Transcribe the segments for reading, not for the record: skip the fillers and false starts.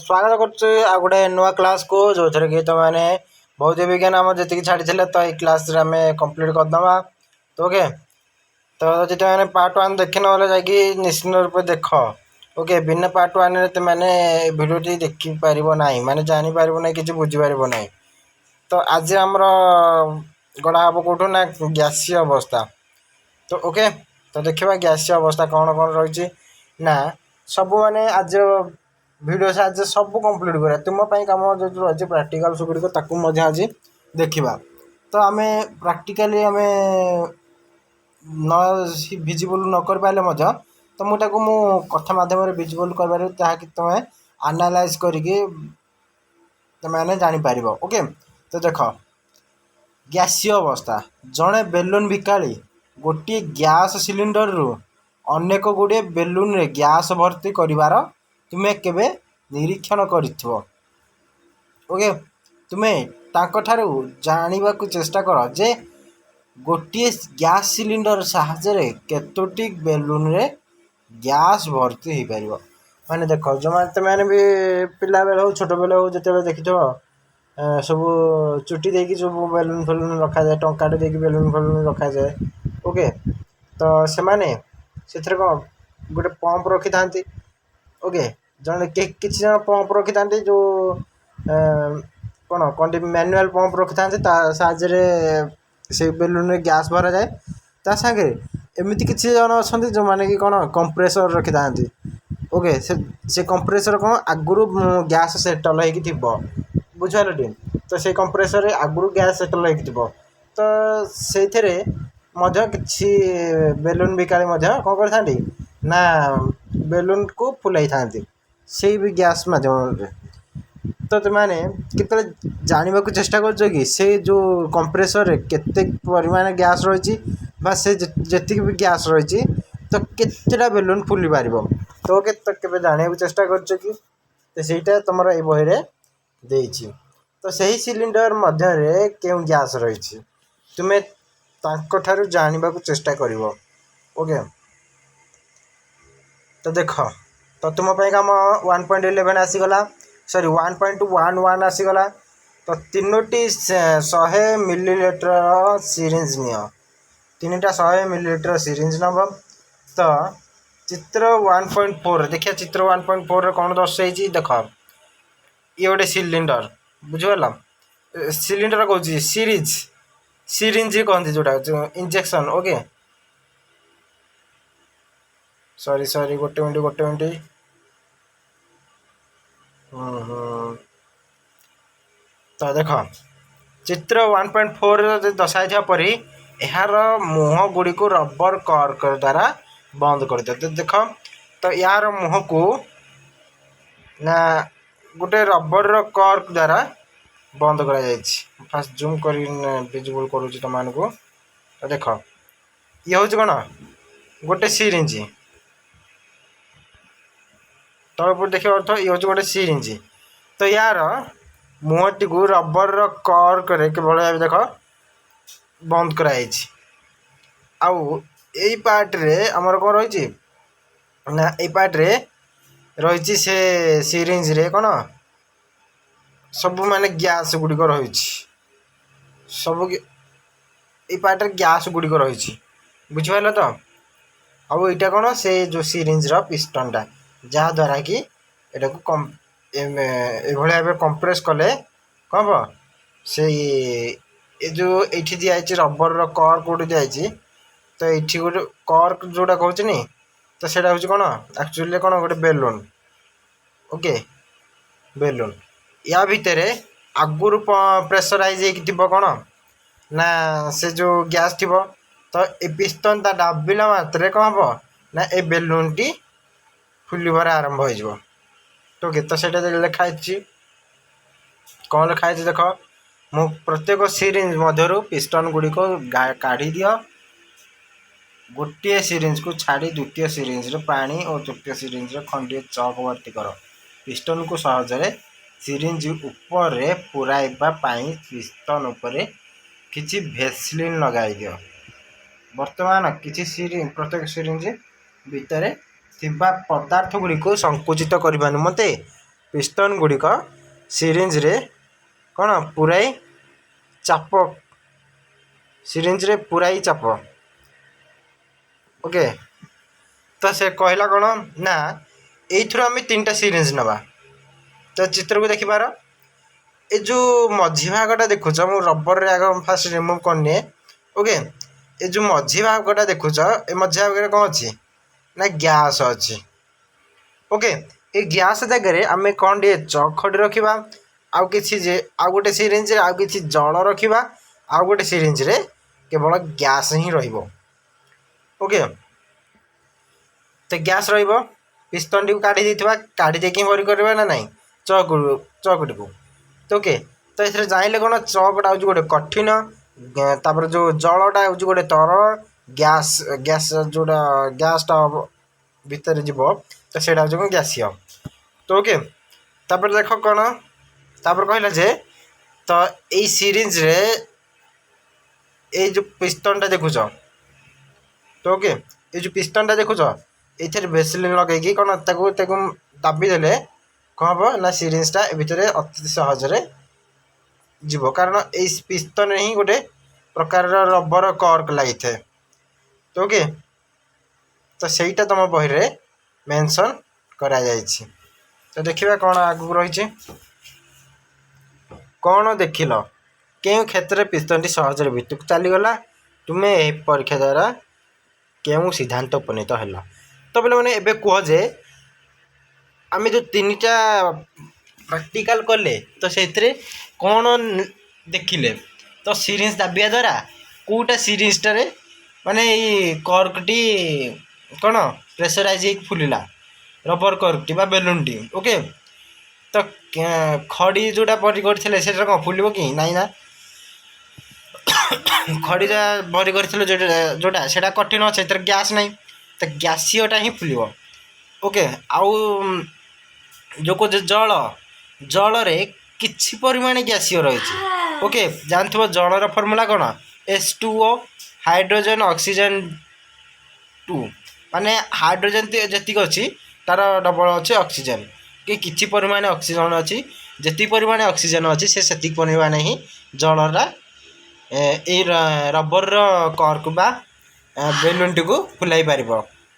स्वागत करछु आ गोटे नुआ क्लास को जो थरे कि तमाने भौतिक विज्ञान आम जी छाड़ी तो ये क्लास आम कंप्लीट करदमा तो ओके। तो जी मैंने पार्ट 1 देख ना जा निश्चित रूप देख ओके। बिना पार्ट 1 मैंने भिडियो देखिपार ना माने जापर ना कि बुझीपार ना। तो आज आमर गड़ा हम कौटू ना गैसीय अवस्था तो ओके। तो देखा गैसीय अवस्था कौन कौन रही ना सब माने आज भिडियो साहाଯ୍य सब कंप्लीट करा तुम कम जो रही प्राक्टिकल गुड़िक आज देखा। तो आम प्राक्टिकाली आम न भिजिबल न कर पारे तो मुझे कथा मध्यम भिजिबल कर कि तुम आनालाइज करके मैंने जापर ओके। तो देख गैसीय अवस्था जड़े बेलून बिकाली गोटे गैस सिलिंडर रु अनेक गुड़े बेलून रे गैस भर्ती करिवार तुम्हें केबे निरीक्षण करिथिबो ओके। तुम्हें तांको जानिबा को चेष्टा कर जे गोटे गैस सिलिंडर साहाଯ୍ୟରେ केतोटी बेलून रे गैस भर्ती हो पार माने देख जो मैंने भी पिला बेले हो छोट बेले हो जिते देखी सब चुटी देकी सब बेलून फेलून रखा जाए टंकाटे देकी बेलून फेलून रखा जाए ओके। तो से माने से गोटे पंप रखी था ओके। जन कि जन पंप रखी था जो कौन कौन मैनुअल पंप रखी था साहाଯ୍य से बेलून में गैस भरा जाए ता सागे एमती किसी जन अच्छा जो मैंने कि कौन कंप्रेसर रखी था ओके। से कंप्रेसर कौन आगुरी गैस सेटल हो बुझार टी। तो से कंप्रेसर आगुरी गैस सेटल हो तो से किसी बेलून बिकाली कौन कर ना बेलून को फुलाई था से भी गैस मध्यम। तो तुमने केतले जानवा को चेष्टा कर कि से जो कंप्रेसर केते परिमाण गैस रही से जी भी गैस रही तो केतेटा बेलून फुली पार तो के जाना चेष्टा कर कि तो सहीटा तुम ये बही रे देछि। तो सही सिलिंडर मध्य क्यों गैस रही तुम्हें तांको जानवा को चेष्टा कर ओके। तो देख तो तुम कम 1.11 आसीगला सॉरी 1.11 आसीगला। तो तीनोटी 100 मिलीलीटर सिरिंज नियो तीनटा 100 मिलीलीटर सिरिंज नब। तो चित्र 1.4 देखिए चित्र 1.4 कौन दर्शाई देख ये गोटे सिलिंडर बुझीगला सिलिंडर कौन सीरीज सिरिंज कहते जोटा इंजेक्शन ओके। सॉरी सॉरी गोटे मिनट तो देख चित्र 1.4 दर्शाई परी यार मुह गुड़ी को रबर कर्क द्वारा बंद कर दिया। तो देख तो यार मुह को ना गोटे रबर कर्क द्वारा बंद कर फास्ट जूम कर विजिबल करुँच तुम को। तो देख ये हूँ कौन गोटे सिरिंज तल देखिए अर्थ ये हूँ गोटे सिरिंज। तो यार मुहटी को रबर कर्क भाई देख बंद कराई आउ यही पार्ट रे आमर कौन रही ना ये पार्ट रे रही से सिरिंज रे कौन सब माने गैस गुड़िक रही सब ये पार्ट रे गैस गुड़िक रही बुझिपार तो। आउ यहाँ कौन से जो सिरिंज पिस्टन टा जहाँद्वारा कि यहाँ को भाई कंप्रेस कले कौन हम से ये जो ये दिखाई रबर कर्क गोटे दिखाई। तो ये गोटे कर्क जोटा कहनी तो सही हूँ कौन एक्चुअली कौन गोटे बेलून ओके। बेलून या भितर आगुरी प्रेसराइज कौन ना से जो गैस थी तो ये पिस्टन दाबिला मात्रे कौन हम ना ये बेलून टी फुलबार आरंभ हो ओके। तो सेटा लिखाई कौन लिखाई देख मु प्रत्येक सिरिंज मध्य पिस्टन गुड़िक काढ़ी दियो गोटे सिरिंज को छाड़ी द्वितीय सिरिंज पानी और तृतीय सिरिंज खंडे चक भर्ती कर पिस्टन को सहजरे सिरिंज उपर पुराइबा पिस्टन उपर किछि भेसलिन लगाई दियो। वर्तमान किछि सिरिंज प्रत्येक सिरिंज भितर थिबा पदार्थ गुड़ी को संकुचित करबा निमते पिस्टन गुड़िक सिरिंज रे कौन पुराई चाप सिरिंज रे पुराई चाप ओके। तो से कहला कौन ना यही आम 3टा सिरिंज नवा। तो चित्र को देखिपार ए जो मझी भागटा देखुच मु रबर रे आग फास्ट रिमूव करनी ओके। ए जो मझी भागटा देखुच ए मझी भाग कौन अच्छी ना गैस अच्छी ओके। ए गैस जगह आम कौन टे चक खड़ी रखा आउ कि आउ गोटे सिरिंज आउ कि जल रखा आउ गोटे सिरिंज रे केवल गैस ही रहिबो ओके। तो गैस रहिबो पिस्टन टी काढ़ी देथिबा काढ़ी देकी भरी करबा ना नहीं चकटी को तो ओके। तो ये जाइले कौन चकटा हूँ गोटे कठिन तापर जो जलटा हूँ गोटे तरल गैस गैस जोटा गैसटा भितर जीव तो सेटा हूँ गैसीय तो ओके। तापर देख कौन तापर कहला जे तो यही सिरिंज रे ये जो पिस्टनटा देखुच तो ओके। ये जो पिस्टनटा देखुच ये बेसिलिन लगे कौन दाबी देले कौन हम ना सिरिंजटा भितर अति सहजरे जीव कारण ये पिस्टन ही गोटे प्रकार रबर कर्क लगी थे तो ओके। तो सहीटा तुम बही रे मेंशन करा जायछि। तो देखिबा कौन आगु रही कौन देखिल केउ क्षेत्र पिस्टन टी सहजरे भितरक चलीगला तुम्हें यही परीक्षा द्वारा केउ सिद्धांत उपनीत है। तो बोले मैंने एबे कह जे आम जो 3टा प्रैक्टिकल कले तो से कौन देखिले तो सिरिंज दाबिया द्वारा कौटा सिरिंजटारे माने कर्कटी कौन प्रेसराइज फुलिला रबर कर्कटी बा बेलून टी ओके। तो खड़ी जोटा भरी करथिले सेटा कौन फुलिबो कि नाई ना खड़ी भरी करथिले जोटा सेटा कठिन अच्छे गैस नहीं तो गैसीयटा ही फुलिबो ओके। आउ जो को जल जल रे किछि परिमाण गैसीय रही ओके। जानथिबो जलर फर्मूला कौन H2O हाइड्रोजन ऑक्सीजन 2 माने हाइड्रोजन जतिक अच्छी तार डबल अच्छे ऑक्सीजन कि किछि परिमाण ऑक्सीजन अच्छी जति परिमाण ऑक्सीजन अच्छी से परिमाण ही जलरा ए रबर कर्क बा बेलून टी को फुलाई पार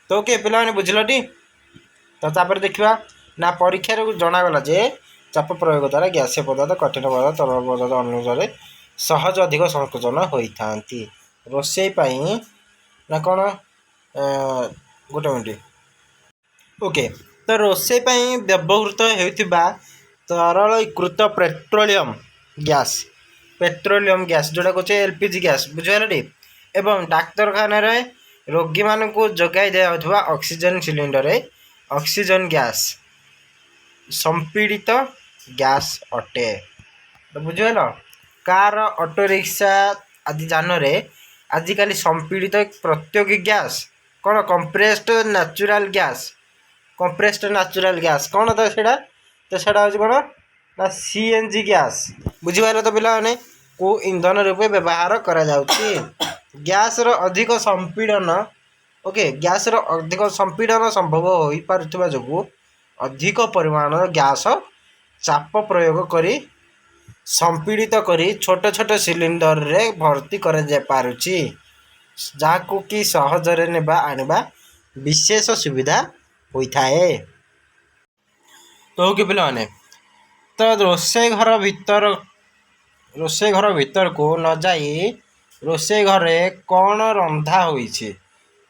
तो ओके पे बुझलटी। तो तापर देखा ना परीक्षा जनागला जे चाप प्रयोग द्वारा गैसीय पदार्थ कठिन पदार्थ तरल पदार्थ अनुसार सहज अधिक संकोचन होता रोषे ना कौन गोटे मिनट ओके। तो रोषे व्यवहृत होता तरलीकृत पेट्रोलियम गैस जोटा कहे एलपीजी गैस बुझे एवं डाक्तरखाना रोगी मान जोगाई दिया ऑक्सीजन सिलिंडर ऑक्सीजन गैस संपीड़ित गैस अटे। तो बुझल कार ऑटो रिक्शा आदि जान आजिकल संपीड़ित प्रत्येक गैस कौन कंप्रेस्ड नेचुरल गैस कौन तो सेटा हूँ कौन ना सीएनजी गैस बुझिपार तो पिलाने को इंधन रूपे व्यवहार करा जाउछि। गैस रो अधिक संपीड़न ओके गैस रो अधिक संपीड़न संभव हो पारुथिबा जोगु अधिक परिमाण गैस चाप प्रयोग करी संपीड़ित करी छोट छोट सिलिंडर रे भर्ती कर जा पारुछि जाकु कि सहजरे नेबा आनिबा विशेष सुविधा होइथाए। तो कि पिलाने तो रोषे घर भीतर को न जाई रोषे घरे कौन रंधा होइछि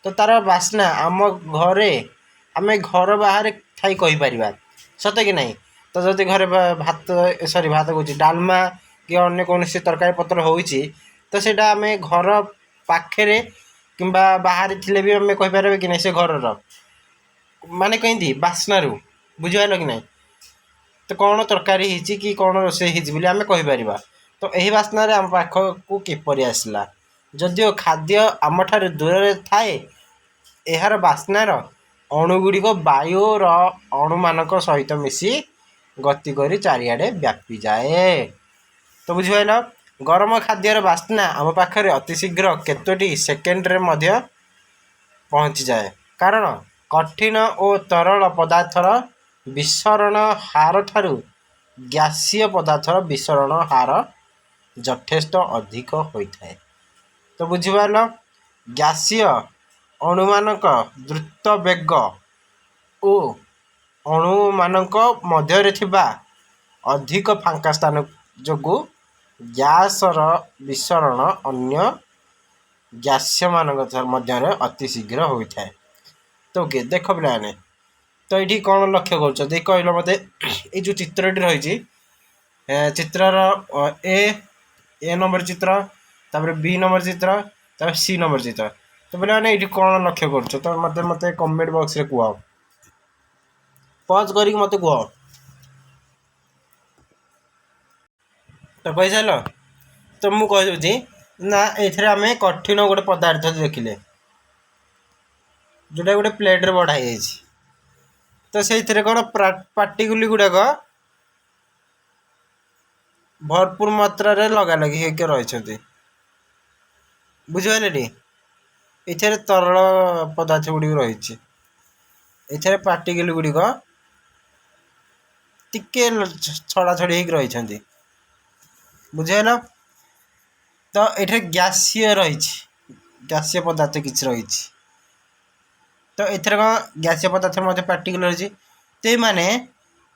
तो तार बास्ना आम घरे आम घर बाहर थाई कहि परिबा सत कि नहीं। तो जदि घरे भात भात कहूँ डालमा कि अन्य कौन तरकारी पत्र होइछि तो सेटा आम घर पाखे किंबा बाहर थिले भी आम कहीपर कि नहीं से घर माने कहीं बास्नारू बुझिपार कि नहीं। तो कौन तरकारी होइछि कि कौन रोषे होइछि बोली आम कहीपर तो यही बास्ना आम पाख को किपरि आसला जदिओ खाद्य आम ठार दूर थाए यार बास्नार अणुगुड़िक वायुर अणु मानक सहित मिसी गति करी चारिआडे व्यापी जाए। तो बुझिपाइल गरम खाद्यर बास्ना आम पाखे अतिशीघ्र केतोटी सेकेंड्रे मध्य पहुँची जाए कारण कठिन और तरल पदार्थर विसरण हार ठारू ग्यासीय पदार्थर विसरण हार यथेष्ट अधिक होता है। तो बुझिपार ग्यासीय अणुमानक द्रुत बेग ओ अणुमानक मध्य थिबा अधिक फांका स्थान जोगु ग्यासर विसरण अन्य ग्यासीय मानक मध्य अति शीघ्र होता है। तो ओके देख पे तो ये कौन लक्ष्य कर कहल मत ये जो चित्रटी रही चित्रर ए नंबर चित्र तापर बी नंबर चित्र तापर सी नंबर चित्र तो पे ये कौन लक्ष्य कर तो मत मत कमेंट बॉक्स रे कह पज कर मत कह तो कही सार तो मुझे ना ये कठिन गोटे पदार्थ देखिले जोटा गोटे प्लेट रे बढ़ाई तो से कौन पार्टिकुल गुड़ाक भरपूर मात्रा रे लगा लगी होकर रही बुझे ये तरल पदार्थ गुड़िक रही ये पार्टिकुल गुड़िक टिके छड़ा छड़ी होकर रही बुझेल तो ये गैसीय रही गैसीय पदार्थ किसी रही तो एथर कौन गैसीय पदार्थ मध्य पार्टिकुल रही तो ये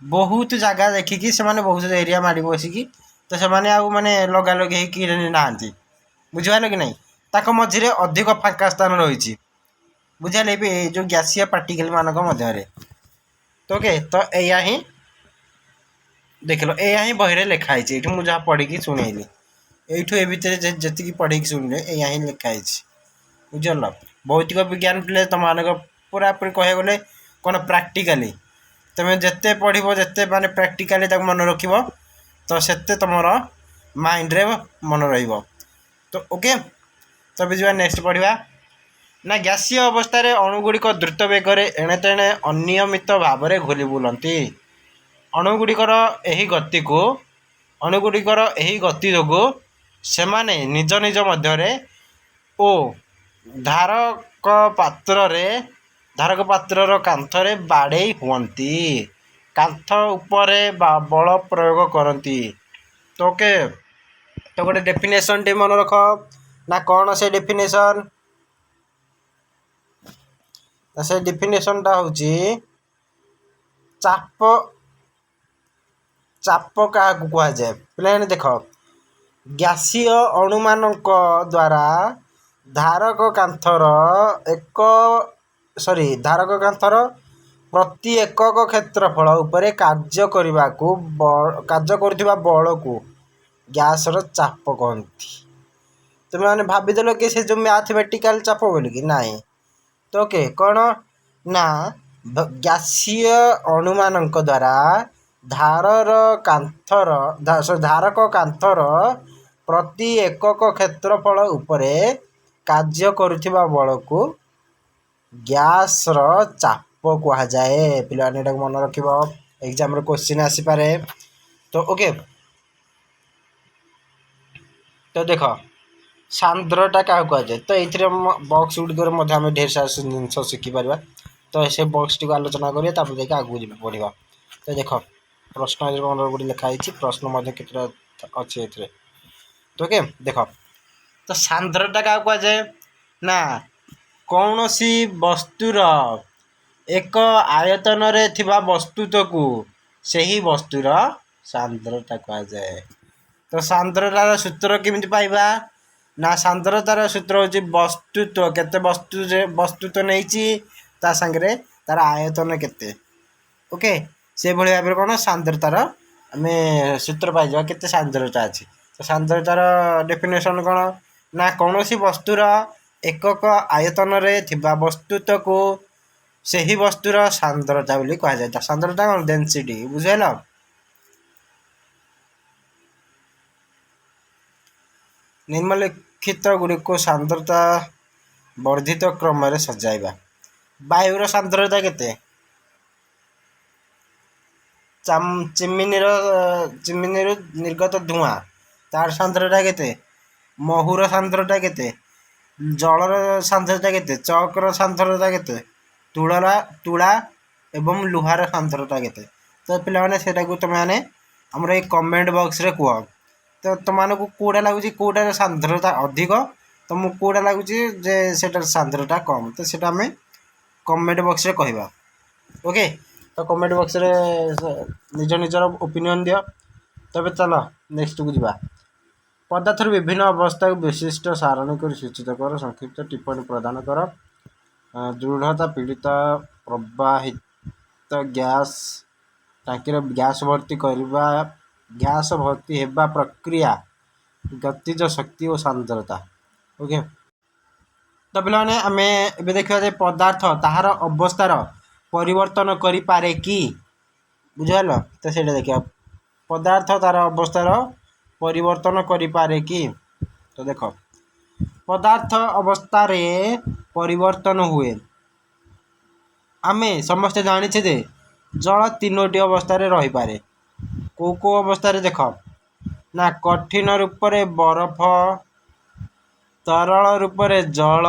बहुत जगह देखिकी से बहुत एरिया माड़ी बसिकी तो से माने लगा लगे ना बुझे कि नहीं ताक मझे अधिक फांका स्थान रही बुझे जो गैसीय पार्टिकल मानक मध्य तो ओके तो या ही देख लो या ही बही लिखाई ये मुझे जहाँ पढ़ी शुणेली यूँ ए भितर जी पढ़ी शुणिले या ही लिखाई बुझल भौतिक विज्ञान पे तुम पूरा पूरी कह गले कौन प्राक्टिकाली तुम्हें जिते पढ़ जिते माने प्राक्टिकाली मन रख तो से तुम माइंड रे मन र तो ओके तो बुझा नेक्स्ट पढ़ा ना गैसीय अवस्था अणुगुड़िक द्रुत बेगर एणे तेणे अनियमित भाव में घूरी बुलती अणुगुड़िकर यही गति को अणुगुड़िकर यही गति जो से निज निज मध्य ओ धारक पात्र कांथरे बाड़े हुंती कांथ उपरे बल प्रयोग करती तो ओके तो गोटे डेफिनेशन टे मन रख ना कौन से डेफिनेशन से डेफिनेशन टा हूँ चाप चाप क्या कह जाए पे देख गैसीय अणुमानक द्वारा धारक कांथर धारक कांथर प्रति एकक क्षेत्रफल उपरे कार्य करने को बल को गैसर चाप कहती तुम्हें मैंने भाविदेल कि से जो मैथमेटिकल चाप बोलिकी ना तो ओके कौन ना गैसीय अणुमानक द्वारा धारक कांथर प्रति एकक क्षेत्रफल उपरे कार्य करुवा बल को गैसर चाप कह जाए पे मन रख एग्जाम क्वेश्चन आसीपे तो ओके तो देख सांद्रता क्या कह जाए तो ये बॉक्स गुड़िक आम ढेर सारा जिन शिखिपर तो से बॉक्स टी आलोचना करें आगे पढ़ा तो देख प्रश्न गोटे लिखाई प्रश्न केत अच्छे तो ओके देख तो सांद्रता क्या कह जाए ना कौन सी वस्तुर एक आयतन रे थिबा वस्तुत्व को सही वस्तुर सांद्रता कह जाए तो सांद्रतार सूत्र केमिति पाइबा ना सांद्रतार सूत्र होची वस्तुत्व केते वस्तुत्व नहीं ता संगे तार आयतन केते ओके से भली भाव कौन सांद्रतार आम सूत्र पाइबा केते सांद्रता अच्छी तो सांद्रतार डेफिनेशन कौन ना कौन सी वस्तुर एकक आयतन रे थिबा वस्तुत्व को सही वस्तुर सांद्रता बोली कह जाए सांद्रता कौन डेंसिटी बुझेल निम्नलिखित गुड़िक को सांद्रता वर्धित क्रम में सजाइबा वायुर सांद्रता केते चिमिनी निर्गत धुआं तार सांद्रता केते महूर सांद्रता केते जलर सांद्रता केते चकर सांद्रता केते तुला एवं लुहार सांद्रता केते तो पे से तुमने आमर ये कमेंट बॉक्स रे कह तो तुमको कौटा लगुच कौटार सांद्रता अधिक तुमको कौटा लगुच से सांद्रता कम तो सीटा आम कमेंट बॉक्स रे कहवा ओके तो कमेंट बॉक्स रे निज निजर ओपिनियन दियो तबे चलो नेक्स्ट को जीवा पदार्थर विभिन्न अवस्था विशिष्ट सारणी कर सूचित कर संक्षिप्त टिप्पणी प्रदान कर दृढ़ता पीड़ित प्रवाहित गैस टांकीर गैस भर्ती करवा गैस भर्ती होगा प्रक्रिया गतिज शक्ति और सांद्रता ओके तो पे आम ए देखा जाए पदार्थ ताहार अवस्थार परिवर्तन करि पारे कि बुझल तो से देखिए पदार्थ तार अवस्थार परिवर्तन करि पारे कि तो देख पदार्थ अवस्था रे परिवर्तन हुए आमे समस्ते जानिछे जे जल तीनोटी अवस्था रे रही पारे को अवस्था रे देख ना कठिन रूप रे बरफ तरल रूप रे जल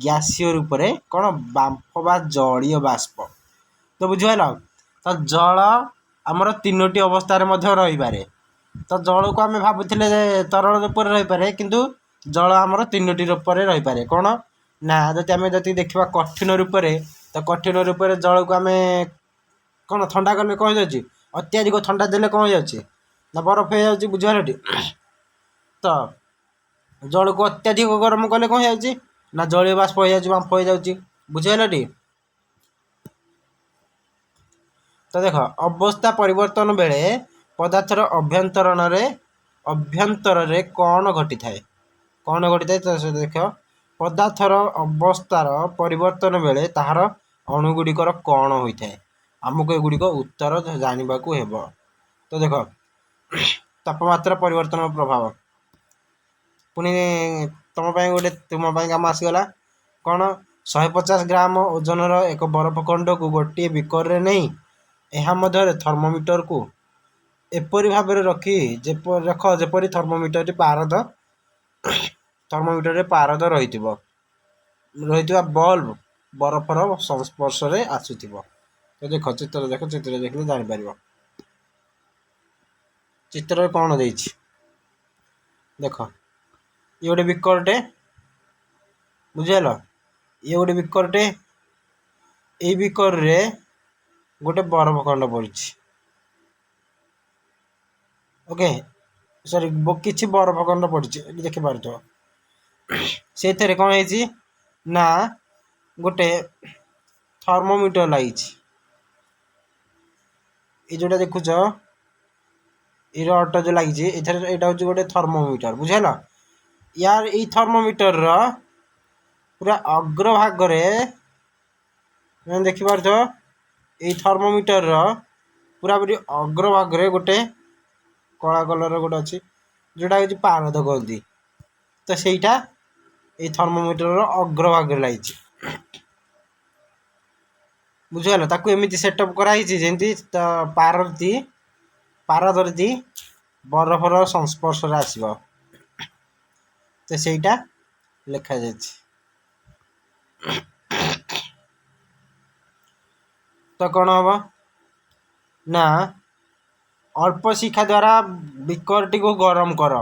गैसीय रूप रे कौन बांफ बा जलीय बाष्प तो बुझिपाल तो जल आमर तीनोटी अवस्था रे मध्य रही पारे तो जल को आम भावुले तरल रूप में रही पारे किंतु जल आमर तीनोटी रूप में रही पारे कौन ना जदि आम जदि देखा कठिन रूप में तो कठिन रूप में जल को आम कौन ठंडा कले कौन हो जाए अत्याधिक ठंडा देले कौन हो जाए ना बरफ हो जाए बुझे तो जल को अत्याधिक गरम कले कौन हो जाए ना जलीय बाष्प हो जाए बांफ हो जाए बुझेगा तो देख अवस्था परिवर्तन बेले पदार्थर अभ्यंतर कौन घटी थाए कौन घटी थाए तो देख पदार्थर अवस्थार परिवर्तन बेले ताहार अणुगुड़िकर कौन होता है आमको एगुड़िक उत्तर जानवा हेब तो देख तापमात्रा परिवर्तन प्रभाव पुणी तुम गोटे तुम कम आसगला कौन 150 ग्राम ओजनर एक बरफ खंड को गोटे बिकर नहीं यह मध्य थर्मोमीटर को एपरी भाव रखी रख जेपरी थर्मोमीटर पारद थर्मोमीटर पारद रही बल्ब बरफर संस्पर्श में आसुव तो देख चित्र देखिए जापर चित्र कौन दे देख ये गोटे बिकरटे बुझल ये गोटे बिकरटे ये बिकर रे गोटे बरफ खंड पड़ी ओके सॉरी किसी बरफ खंड पड़ी देखिपार से कौन है ना गोटे थर्मोमीटर लगी ये जोटा देखुच ये अट जो लगी यहाँ हूँ गोटे थर्मोमीटर बुझल यार ये थर्मोमीटर पूरा अग्रभाग देखिपार ये थर्मोमीटर पूरा पूरी अग्रभाग गोटे कला कलर गोटे अच्छी जोटा हूँ पारद कहती तो सहीटा ये थर्मोमीटर अग्रभाग लगी बुझल ताकू एमती सेटअप कराई जमी पारदी पारदरती बरफर संस्पर्श आसो तो सहीटा लिखा जा तो कौन हम ना अल्प शिखा द्वारा बिकरटी को गरम कर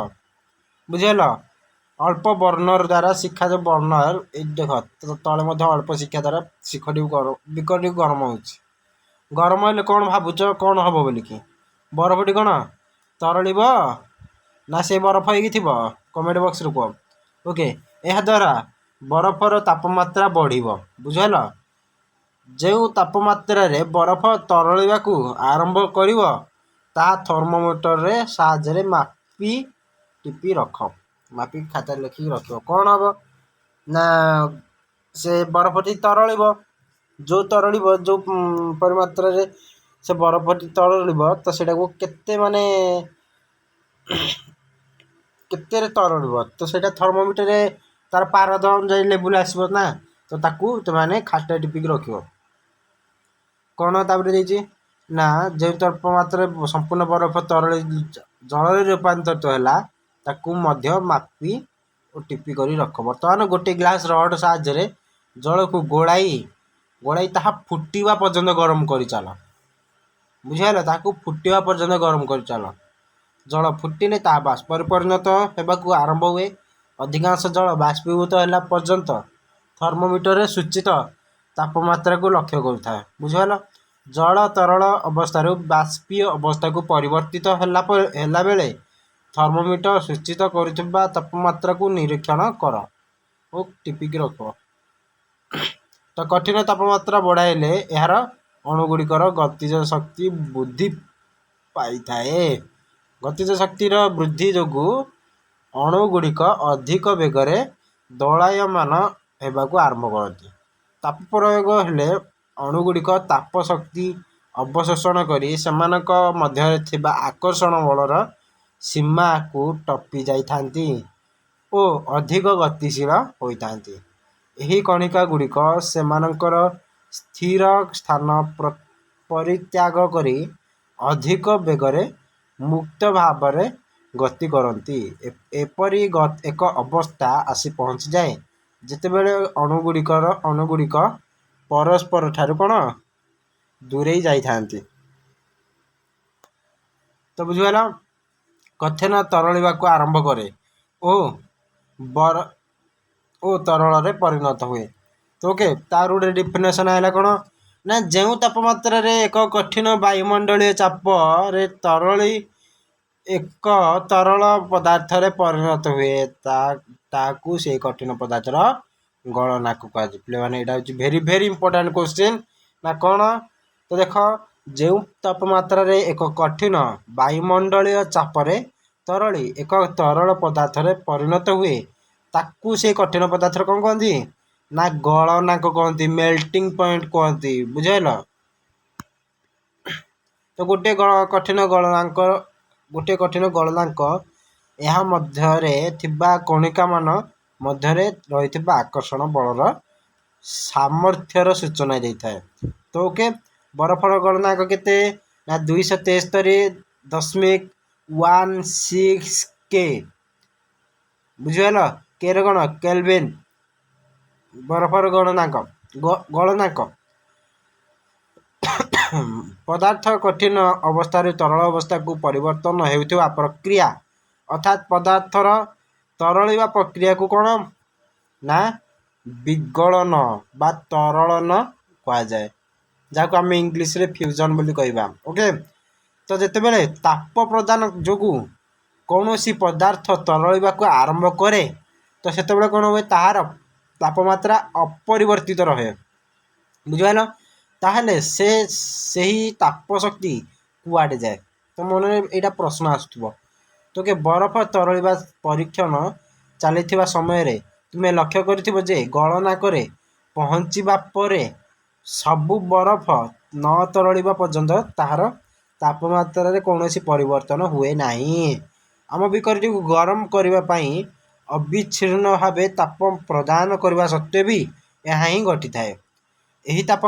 बुझल अल्प बर्नर द्वारा शिखा जो बर्नर ये देख तले अल्प शिखा द्वारा शिखटी बिकरटी गरम हो गरम हेल्ले कौन भावुच कौन हम बोल कि बरफटी कौन तरल ना से बरफ हो कमेंट बॉक्स रे कह ओके यह द्वारा बरफर तापमात्रा बढ़ बुझल जो तापमात्रा रे बरफ तरल आरंभ कर थर्मोमीटर रे साहाय्य मापी टिपी रख मापी खाता लिखिक रख कौन हम ना से बरफटी तरल जो तरल जो परिमात्रा रे से बरफटी तरल तो सेटा को केते माने केते तरल तो सेटा थर्मोमीटर रे तार पारद अनुसार लेवल आसो ना तो ताकू तुमने खाटा टिपिक रख कौन तापर ना जो तापमात्रा संपूर्ण बरफ तरल जल रूपांतरित है ताकू मापी और टिपी कर रख बर्तमान गोटे ग्लास रड साहाय्य जल को गोलाई ଗୋଳାଇ ତାହା ଫୁଟିବା ପର୍ଯ୍ୟନ୍ତ ଗରମ କରି ଚାଲ। ବୁଝିଗଲା? ତାକୁ ଫୁଟିବା ପର୍ଯ୍ୟନ୍ତ ଗରମ କରି ଚାଲ। ଜଳ ଫୁଟିଲେ ତାହା ବାଷ୍ପରେ ପରିଣତ ହେବାକୁ ଆରମ୍ଭ ହୁଏ। ଅଧିକାଂଶ ଜଳ ବାଷ୍ପୀଭୂତ ହେଲା ପର୍ଯ୍ୟନ୍ତ ଥର୍ମୋମିଟରରେ ସୂଚିତ ତାପମାତ୍ରାକୁ ଲକ୍ଷ୍ୟ କରୁଥାଏ। ବୁଝିଗଲା? ଜଳ ତରଳ ଅବସ୍ଥାରୁ ବାଷ୍ପୀୟ ଅବସ୍ଥାକୁ ପରିବର୍ତ୍ତିତ ହେଲା ବେଳେ ଥର୍ମୋମିଟର ସୂଚିତ କରୁଥିବା ତାପମାତ୍ରାକୁ ନିରୀକ୍ଷଣ କର ଓ ଟିପିକି ରଖ। ତ କଠିନ ତାପମାତ୍ରା ବଢ଼ାଇଲେ ଏହାର ଅଣୁଗୁଡ଼ିକର ଗତିଜ ଶକ୍ତି ବୃଦ୍ଧି ପାଇଥାଏ। ଗତିଜ ଶକ୍ତିର ବୃଦ୍ଧି ଯୋଗୁଁ ଅଣୁଗୁଡ଼ିକ ଅଧିକ ବେଗରେ ଦୋଳାୟମାନ ହେବାକୁ ଆରମ୍ଭ କରନ୍ତି। ତାପ ପ୍ରୟୋଗ ହେଲେ ଅଣୁଗୁଡ଼ିକ ତାପ ଶକ୍ତି ଅବଶୋଷଣ କରି ସେମାନଙ୍କ ମଧ୍ୟରେ ଥିବା ଆକର୍ଷଣ ବଳର ସୀମାକୁ ଟପି ଯାଇଥାନ୍ତି ଓ ଅଧିକ ଗତିଶୀଳ ହୋଇଥାନ୍ତି। ଏହି କଣିକା ଗୁଡ଼ିକ ସେମାନଙ୍କର ସ୍ଥିର ସ୍ଥାନ ପରିତ୍ୟାଗ କରି ଅଧିକ ବେଗରେ ମୁକ୍ତ ଭାବରେ ଗତି କରନ୍ତି। ଏପରି ଏକ ଅବସ୍ଥା ଆସି ପହଞ୍ଚିଯାଏ ଯେତେବେଳେ ଅଣୁଗୁଡ଼ିକ ପରସ୍ପରଠାରୁ କ'ଣ ଦୂରେଇ ଯାଇଥାନ୍ତି। ତ ବୁଝିଗଲା? କଠିନ ତରଳିବାକୁ ଆରମ୍ଭ କରେ ଓ ତରଳରେ ପରିଣତ ହୁଏ। ତ ଓକେ, ତାର ଗୋଟେ ଡିଫିନେସନ୍ ହେଲା କ'ଣ ନା, ଯେଉଁ ତାପମାତ୍ରାରେ ଏକ କଠିନ ବାୟୁମଣ୍ଡଳୀୟ ଚାପରେ ତରଳି ଏକ ତରଳ ପଦାର୍ଥରେ ପରିଣତ ହୁଏ ତାହାକୁ ସେଇ କଠିନ ପଦାର୍ଥର ଗଳନାଙ୍କ କୁହାଯାଏ। ପିଲାମାନେ ଏଇଟା ହେଉଛି ଭେରି ଭେରି ଇମ୍ପୋର୍ଟାଣ୍ଟ କ୍ୱେଶ୍ଚିନ୍। ନା କ'ଣ? ତ ଦେଖ, ଯେଉଁ ତାପମାତ୍ରାରେ ଏକ କଠିନ ବାୟୁମଣ୍ଡଳୀୟ ଚାପରେ ତରଳି ଏକ ତରଳ ପଦାର୍ଥରେ ପରିଣତ ହୁଏ ତାକୁ ସେଇ କଠିନ ପଦାର୍ଥର କ'ଣ କହନ୍ତି? ନା ଗଳନାଙ୍କ କହନ୍ତି, ମେଲ୍ଟିଂ ପଏଣ୍ଟ କହନ୍ତି। ବୁଝିଲ? ତ ଗୋଟିଏ କଠିନ ଗଳନାଙ୍କ ଏହା ମଧ୍ୟରେ ଥିବା କଣିକାମାନ ମଧ୍ୟରେ ରହିଥିବା ଆକର୍ଷଣ ବଳର ସାମର୍ଥ୍ୟର ସୂଚନା ଦେଇଥାଏ। ତ ଓକେ, ବରଫର ଗଳନାଙ୍କ କେତେ? ନା 273.16 କେ। ବୁଝିଗଲ? କେର କ'ଣ? କେଲଭିନ୍। ବରଫର ଗଳନାଙ୍କ ପଦାର୍ଥ କଠିନ ଅବସ୍ଥାରୁ ତରଳ ଅବସ୍ଥାକୁ ପରିବର୍ତ୍ତନ ହେଉଥିବା ପ୍ରକ୍ରିୟା, ଅର୍ଥାତ୍ ପଦାର୍ଥର ତରଳିବା ପ୍ରକ୍ରିୟାକୁ କ'ଣ ନା ବିଗଳନ ବା ତରଳନ କୁହାଯାଏ, ଯାହାକୁ ଆମେ ଇଂଲିଶରେ ଫ୍ୟୁଜନ୍ ବୋଲି କହିବା। ଓକେ, ତ ଯେତେବେଳେ ତାପ ପ୍ରଦାନ ଯୋଗୁଁ କୌଣସି ପଦାର୍ଥ ତରଳିବାକୁ ଆରମ୍ଭ କରେ ତ ସେତେବେଳେ କ'ଣ ହୁଏ? ତାହାର ତାପମାତ୍ରା ଅପରିବର୍ତ୍ତିତ ରହେ। ବୁଝିପାରିଲ? ତାହେଲେ ସେହି ତାପ ଶକ୍ତି କୁଆଡ଼େ ଯାଏ? ତ ମନରେ ଏଇଟା ପ୍ରଶ୍ନ ଆସୁଥିବ। ତ ବରଫ ତରଳିବା ପରୀକ୍ଷଣ ଚାଲିଥିବା ସମୟରେ ତୁମେ ଲକ୍ଷ୍ୟ କରିଥିବ ଯେ ଗଳନାଙ୍କରେ ପହଞ୍ଚିବା ପରେ ସବୁ ବରଫ ନ ତରଳିବା ପର୍ଯ୍ୟନ୍ତ ତାହାର ତାପମାତ୍ରାରେ କୌଣସି ପରିବର୍ତ୍ତନ ହୁଏ ନାହିଁ। ଆମ ବିକରଟିକୁ ଗରମ କରିବା ପାଇଁ ଅବିଚ୍ଛିନ୍ନ ଭାବେ ତାପ ପ୍ରଦାନ କରିବା ସତ୍ତ୍ୱେ ବି ଏହା ହିଁ ଘଟିଥାଏ। ଏହି ତାପ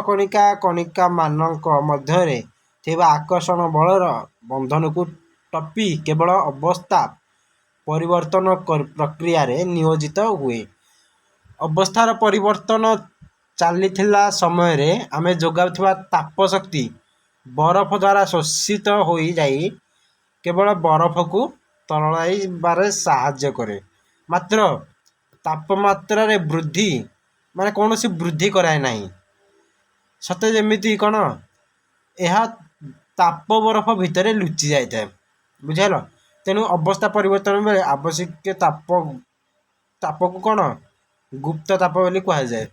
କଣିକାମାନଙ୍କ ମଧ୍ୟରେ ଥିବା ଆକର୍ଷଣ ବଳର ବନ୍ଧନକୁ ଟପି କେବଳ ଅବସ୍ଥା ପରିବର୍ତ୍ତନ ପ୍ରକ୍ରିୟାରେ ନିୟୋଜିତ ହୁଏ। ଅବସ୍ଥାର ପରିବର୍ତ୍ତନ ଚାଲିଥିଲା ସମୟରେ ଆମେ ଯୋଗାଉଥିବା ତାପ ଶକ୍ତି ବରଫ ଦ୍ୱାରା ଶୋଷିତ ହୋଇଯାଇ କେବଳ ବରଫକୁ ତରଳାଇବାରେ ସାହାଯ୍ୟ କରେ, ମାତ୍ର ତାପମାତ୍ରାରେ ବୃଦ୍ଧି କୌଣସି ବୃଦ୍ଧି କରାଏ ନାହିଁ। ସତେ ଯେମିତି କ'ଣ ଏହା ତାପ ବରଫ ଭିତରେ ଲୁଚି ଯାଇଥାଏ। ବୁଝିଲ? ତେଣୁ ଅବସ୍ଥା ପରିବର୍ତ୍ତନ ବେଳେ ଆବଶ୍ୟକ ତାପକୁ କ'ଣ ଗୁପ୍ତ ତାପ ବୋଲି କୁହାଯାଏ।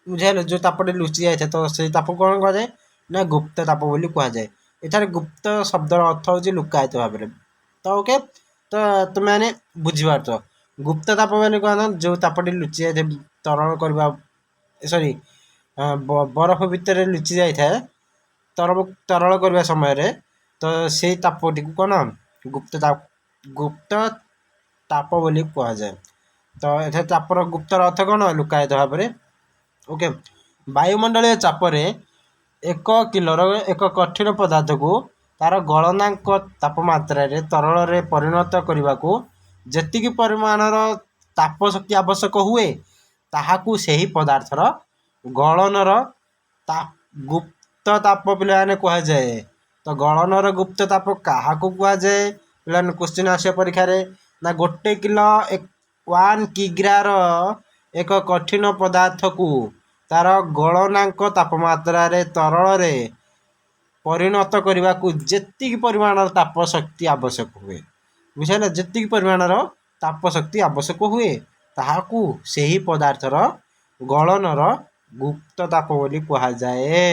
ବୁଝିଲ? ଯେଉଁ ତାପଟି ଲୁଚି ଯାଇଥାଏ ତ ସେଇ ତାପକୁ କ'ଣ କୁହାଯାଏ? ନା ଗୁପ୍ତ ତାପ ବୋଲି କୁହାଯାଏ। ଏଠାରେ ଗୁପ୍ତ ଶବ୍ଦର ଅର୍ଥ ହେଉଛି ଲୁକାୟିତ ଭାବରେ। ତ ଓକେ, ତ ତୁମେମାନେ ବୁଝିପାରୁଛ। ଗୁପ୍ତ ତାପ ବୋଲି କ'ଣ? ଯେଉଁ ତାପଟି ଲୁଚି ଯାଇଥାଏ ବରଫ ଭିତରେ ଲୁଚି ଯାଇଥାଏ ତରଳ କରିବା ସମୟରେ, ତ ସେଇ ତାପଟିକୁ କ'ଣ ଗୁପ୍ତ ତାପ ବୋଲି କୁହାଯାଏ। ତ ଏଠାରେ ତାପର ଗୁପ୍ତର ଅର୍ଥ କ'ଣ? ଲୁକାୟିତ ଭାବରେ। ଓକେ, ବାୟୁମଣ୍ଡଳୀୟ ଚାପରେ 1 କିଲୋର ଏକ କଠିନ ପଦାର୍ଥକୁ ତାର ଗଳନାଙ୍କ ତାପମାତ୍ରାରେ ତରଳରେ ପରିଣତ କରିବାକୁ ଯେତିକି ପରିମାଣର ତାପ ଶକ୍ତି ଆବଶ୍ୟକ ହୁଏ ତାହାକୁ ସେହି ପଦାର୍ଥର ଗଳନର ଗୁପ୍ତ ତାପ ପିଲାମାନେ କୁହାଯାଏ। ତ ଗଳନର ଗୁପ୍ତ ତାପ କାହାକୁ କୁହାଯାଏ ପିଲାମାନେ କ୍ୱେଶ୍ଚିନ୍ ଆସିବ ପରୀକ୍ଷାରେ। ନା 1 କିଲୋ 1 କିଗ୍ରାର ଏକ କଠିନ ପଦାର୍ଥକୁ ତାର ଗଳନାଙ୍କ ତାପମାତ୍ରାରେ ତରଳରେ ପରିଣତ କରିବାକୁ ଯେତିକି ପରିମାଣର ତାପ ଶକ୍ତି ଆବଶ୍ୟକ ହୁଏ, ବୁଝିଲେ, ଯେତିକି ପରିମାଣର ତାପ ଶକ୍ତି ଆବଶ୍ୟକ ହୁଏ ତାହାକୁ ସେହି ପଦାର୍ଥର ଗଳନର ଗୁପ୍ତ ତାପ ବୋଲି କୁହାଯାଏ।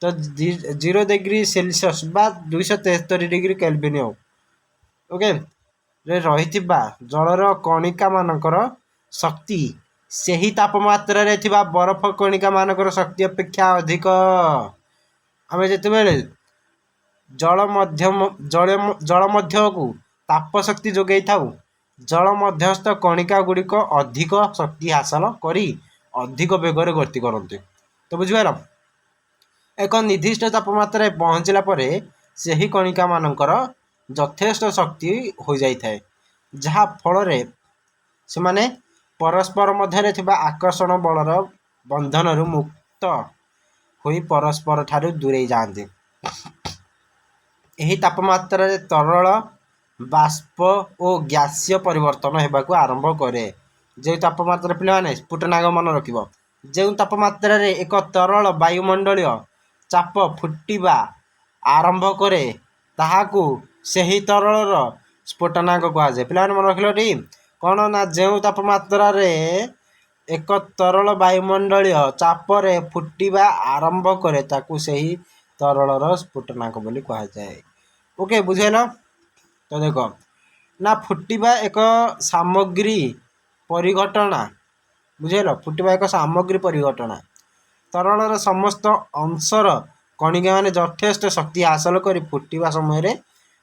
ତ 0 ଡିଗ୍ରୀ ସେଲସିୟସ୍ ବା 273 ଡିଗ୍ରୀ କେଲଭିନ୍ ଓକେ ରେ ରହିଥିବା ଜଳର କଣିକା ମାନଙ୍କର ଶକ୍ତି ସେହି ତାପମାତ୍ରାରେ ଥିବା ବରଫ କଣିକା ମାନଙ୍କର ଶକ୍ତି ଅପେକ୍ଷା ଅଧିକ। ଆମେ ଯେତେବେଳେ ଜଳ ମଧ୍ୟକୁ ତାପ ଶକ୍ତି ଯୋଗାଇ ଥାଉ, ଜଳ ମଧ୍ୟସ୍ଥ କଣିକା ଗୁଡ଼ିକ ଅଧିକ ଶକ୍ତି ହାସଲ କରି ଅଧିକ ବେଗରେ ଗତି କରନ୍ତି। ତ ବୁଝିପାରିଲ, ଏକ ନିର୍ଦ୍ଦିଷ୍ଟ ତାପମାତ୍ରାରେ ପହଞ୍ଚିଲା ପରେ ସେହି କଣିକା ମାନଙ୍କର ଯଥେଷ୍ଟ ଶକ୍ତି ହୋଇଯାଇଥାଏ, ଯାହା ଫଳରେ ସେମାନେ ପରସ୍ପର ମଧ୍ୟରେ ଥିବା ଆକର୍ଷଣ ବଳର ବନ୍ଧନରୁ ମୁକ୍ତ ହୋଇ ପରସ୍ପର ଠାରୁ ଦୂରେଇ ଯାଆନ୍ତି। ଏହି ତାପମାତ୍ରାରେ ତରଳ, ବାଷ୍ପ ଓ ଗ୍ୟାସୀୟ ପରିବର୍ତ୍ତନ ହେବାକୁ ଆରମ୍ଭ କରେ। ଯେଉଁ ତାପମାତ୍ରା ପିଲାମାନେ ସ୍ଫୁଟନାଗ ମନେ ରଖିବ, ଯେଉଁ ତାପମାତ୍ରାରେ ଏକ ତରଳ ବାୟୁମଣ୍ଡଳୀୟ ଚାପ ଫୁଟିବା ଆରମ୍ଭ କରେ ତାହାକୁ ସେହି ତରଳର ସ୍ଫୁଟନାଗ କୁହାଯାଏ। ପିଲାମାନେ ମନେ ରଖିଲ ଟି କ'ଣ ନା ଯେଉଁ ତାପମାତ୍ରାରେ ଏକ ତରଳ ବାୟୁମଣ୍ଡଳୀୟ ଚାପରେ ଫୁଟିବା ଆରମ୍ଭ କରେ ତାକୁ ସେହି ତରଳର ସ୍ଫୁଟନାଗ ବୋଲି କୁହାଯାଏ। ଓକେ, ବୁଝିଲ। ତ ଦେଖ ନା ଫୁଟିବା ଏକ ସାମଗ୍ରୀ ପରିଘଟଣା, ବୁଝିଲ, ଫୁଟିବା ଏକ ସାମଗ୍ରୀ ପରିଘଟଣା। ତରଳର ସମସ୍ତ ଅଂଶର କଣିକା ମାନେ ଯଥେଷ୍ଟ ଶକ୍ତି ହାସଲ କରି ଫୁଟିବା ସମୟରେ